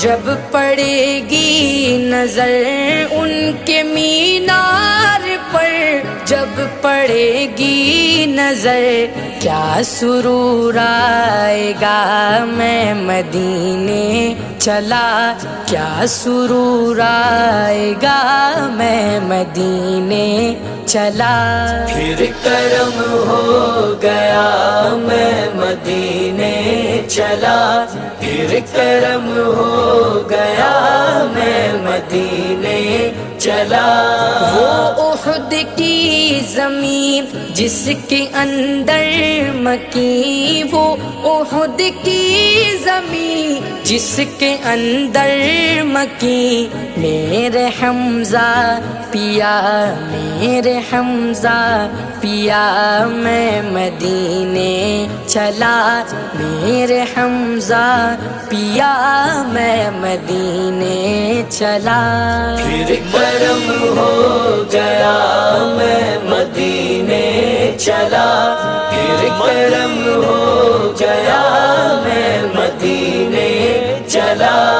جب پڑے گی نظر ان کے مینار پر، جب پڑے گی نظر کیا سرور آئے گا، میں مدینے چلا کیا سرور آئے گا، میں مدینے چلا۔ پھر کرم ہو گیا میں مدینے چلا، پھر کرم ہو گیا میں مدینے چلا۔ وہ احد کی زمین جس کے اندر مکی، وہ احد کی زمین جس کے اندر مکی، میرے حمزہ پیا میرے حمزہ پیا میں مدینے چلا، میرے حمزہ پیا میں مدینے چلا۔ پھر کرم ہو گیا میں مدینے چلا، پھر کرم ہو گیا میں مدینے چلا۔